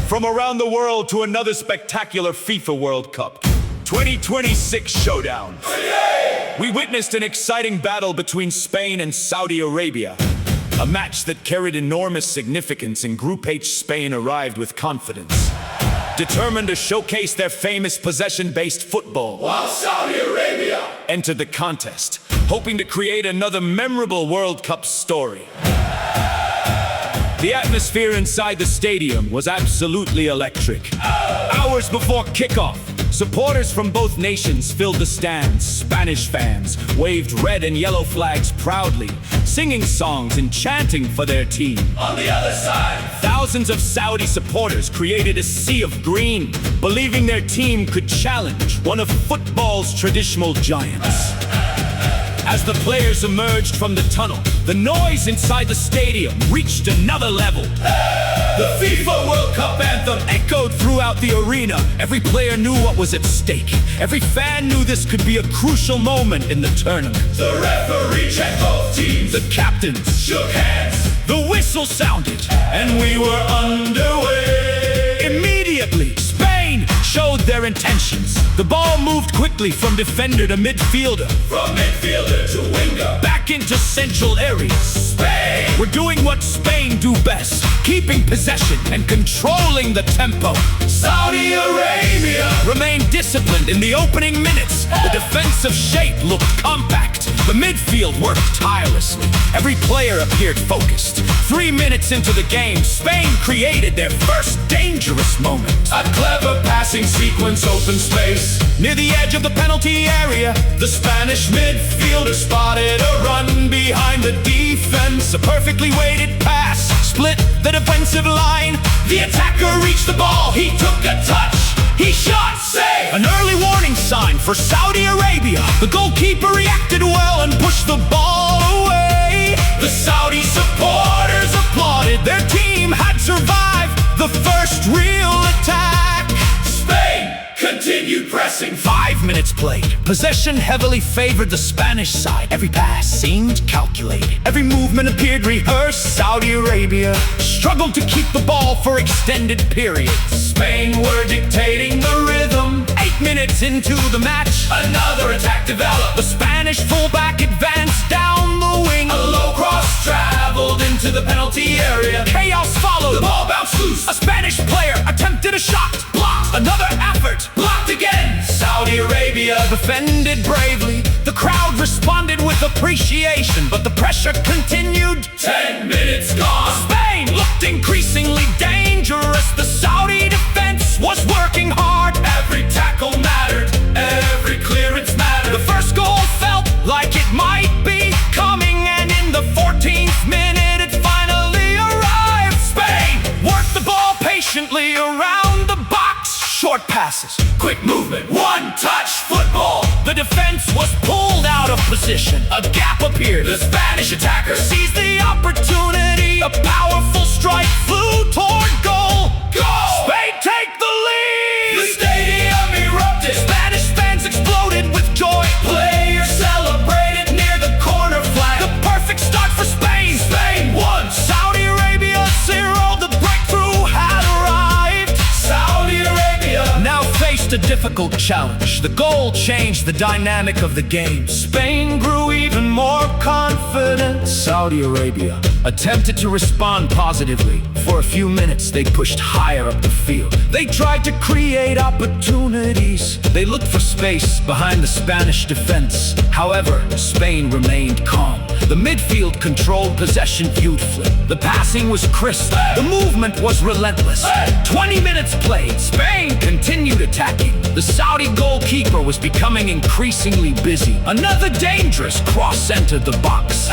from around the world to another spectacular FIFA World Cup 2026 showdown. We witnessed an exciting battle between Spain and Saudi Arabia, a match that carried enormous significance. In Group H, Spain arrived with confidence, determined to showcase their famous possession-based football, while Saudi Arabia entered the contest, hoping to create another memorable World Cup story. The atmosphere inside the stadium was absolutely electric. Hours before kickoff, supporters from both nations filled the stands. Spanish fans waved red and yellow flags proudly, singing songs and chanting for their team. On the other side, thousands of Saudi supporters created a sea of green, believing their team could challenge one of football's traditional giants. As the players emerged from the tunnel, the noise inside the stadium reached another level. The FIFA World Cup anthem echoed throughout the arena. Every player knew what was at stake. Every fan knew this could be a crucial moment in the tournament. The referee checked both teams. The captains shook hands. The whistle sounded, and we were underway. Immediately, Spain showed their intentions. The ball moved quickly from defender to midfielder. From midfielder to winger. Back into central areas. Spain! We're doing what Spain do best, keeping possession and controlling the tempo. Saudi Arabia remained disciplined in the opening minutes. The defensive shape looked compact. The midfield worked tirelessly. Every player appeared focused. 3 minutes into the game, Spain created their first dangerous moment. A clever passing sequence opened space. Near the edge of the penalty area, the Spanish midfielder spotted a run behind the defense. A perfectly weighted pass split the defensive line. The attacker reached the ball, he took a touch, he shot, save! An early warning sign for Saudi Arabia. The goalkeeper reacted well and pushed the ball away. The Saudi supporters applauded. Their team had survived the first real attack. Spain continued pressing. 5 minutes played. Possession heavily favored the Spanish side. Every pass seemed calculated. Every movement appeared rehearsed. Saudi Arabia struggled to keep the ball for extended periods. Spain were dictating the rhythm. 8 minutes into the match, another attack developed. The Spanish fullback advanced down the wing. A low cross traveled into the penalty area. Chaos followed. The ball bounced loose. A Spanish player attempted a shot. Blocked. Another effort. Blocked again. Saudi Arabia defended bravely. The crowd responded with appreciation, but the pressure continued. 10 minutes gone. Spain looked increasingly dangerous. The Saudi defense was working hard. Every tackle mattered. Every clearance mattered. The first goal felt like it might be coming, and in the 14th minute it finally arrived. Spain worked the ball patiently around the box. Short passes, quick movement, one-touch football. The defense was pulled out of position. A gap appeared. The Spanish attacker seized the opportunity. A powerful strike flew toward goal. Goal! Spain take the lead! The stadium erupted. Spanish fans exploded with joy. Players celebrated near the corner flag. The perfect start for Spain. Spain won. Saudi Arabia 0. The breakthrough had arrived. Saudi Arabia now faced a difficult challenge. The goal changed the dynamic of the game. Spain grew even more confident. Saudi Arabia attempted to respond positively. For a few minutes, they pushed higher up the field. They tried to create opportunities. They looked for space behind the Spanish defense. However, Spain remained calm. The midfield controlled possession beautifully. The passing was crisp. The movement was relentless. 20 minutes played. Spain continued attacking. The Saudi goalkeeper was becoming increasingly busy. Another dangerous cross entered the box.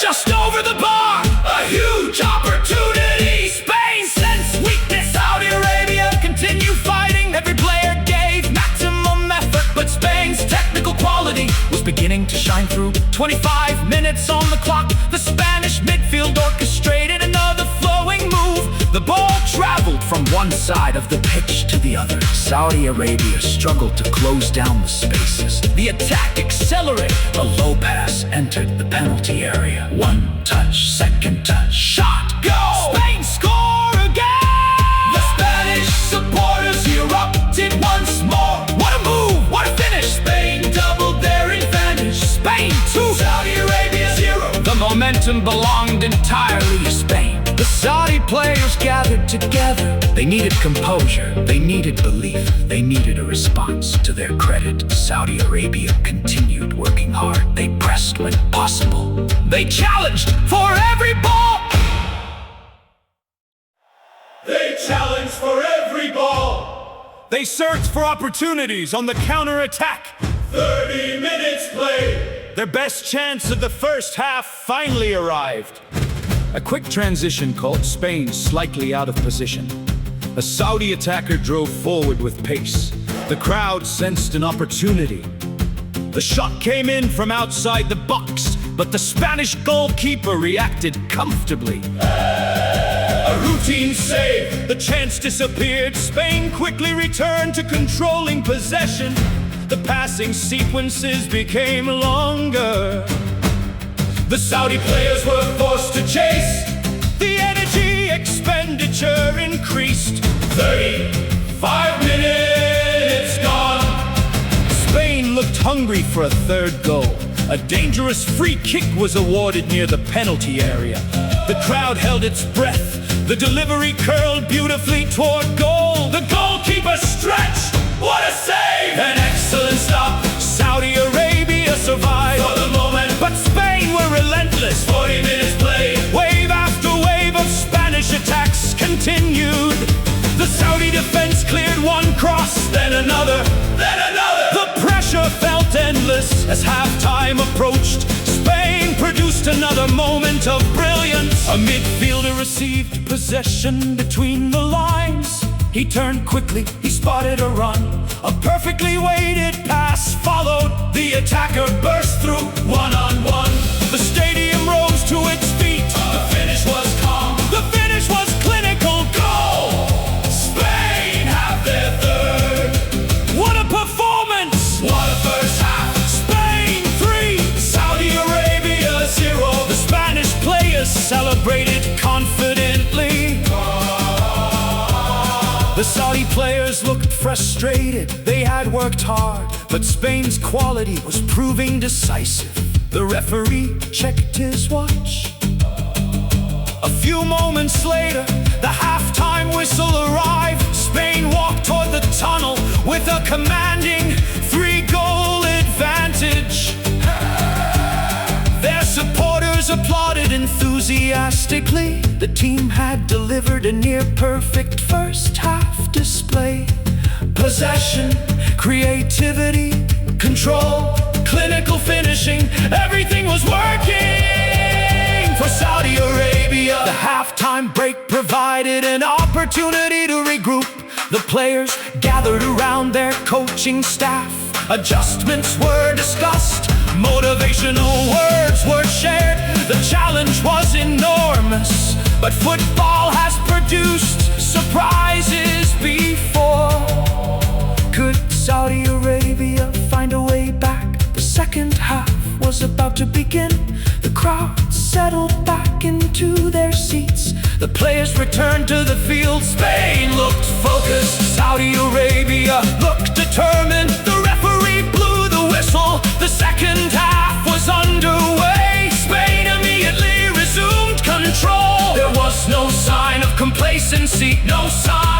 Just over the bar! A huge opportunity! Spain sensed weakness. Saudi Arabia continued fighting. Every player gave maximum effort, but Spain's technical quality was beginning to shine through. 25 minutes on the clock. The Spanish midfield orchestrated another flowing move. The ball traveled from one side of the pitch to the other. Saudi Arabia struggled to close down the spaces. The attack accelerated. A low pass entered the penalty area. One touch, second touch, shot, goal! Spain score again! The Spanish momentum belonged entirely to Spain. The Saudi players gathered together. They needed composure, they needed belief, they needed a response. To their credit, Saudi Arabia continued working hard. They pressed when possible. They challenged for every ball. They challenged for every ball. They searched for opportunities on the counter-attack. 30 minutes played. Their best chance of the first half finally arrived. A quick transition caught Spain slightly out of position. A Saudi attacker drove forward with pace. The crowd sensed an opportunity. The shot came in from outside the box, but the Spanish goalkeeper reacted comfortably. A routine save. The chance disappeared. Spain quickly returned to controlling possession. The passing sequences became longer. The Saudi players were forced to chase. The energy expenditure increased. 35 minutes gone. Spain looked hungry for a third goal. A dangerous free kick was awarded near the penalty area. The crowd held its breath. The delivery curled beautifully toward goal. The goalkeeper stretched. What a save! An excellent stop. Saudi Arabia survived For the moment, but Spain were relentless. 40 minutes played. Wave after wave of Spanish attacks continued. The Saudi defense cleared one cross, Then another. the pressure felt endless. As halftime approached, Spain produced another moment of brilliance. A midfielder received possession between the lines. He turned quickly, he spotted a run. A perfectly weighted pass followed. The attacker burst through one-on-one. The stadium rose to its feet. The finish was calm. The finish was clinical. Goal! Spain have their third. What a performance! What a first half. Spain 3, Saudi Arabia 0. the Spanish players celebrated confidently. The Saudi players looked frustrated. They had worked hard, but Spain's quality was proving decisive. The referee checked his watch. A few moments later, the halftime whistle arrived. Spain walked toward the tunnel with a commanding 3-goal advantage. Their supporters applauded enthusiastically. The team had delivered a near-perfect first half display. Possession, creativity, control, clinical finishing, everything was working for Saudi Arabia. The halftime break provided an opportunity to regroup. The players gathered around their coaching staff. Adjustments were discussed. Motivational words were shared. The challenge was enormous, but football has produced surprises before. Could Saudi Arabia find a way back? The second half was about to begin. The crowd settled back into their seats. The players returned to the field. Spain looked focused. Saudi Arabia looked determined. The referee blew the whistle. The second half was underway. Spain immediately resumed control. There was no sign of complacency, no sign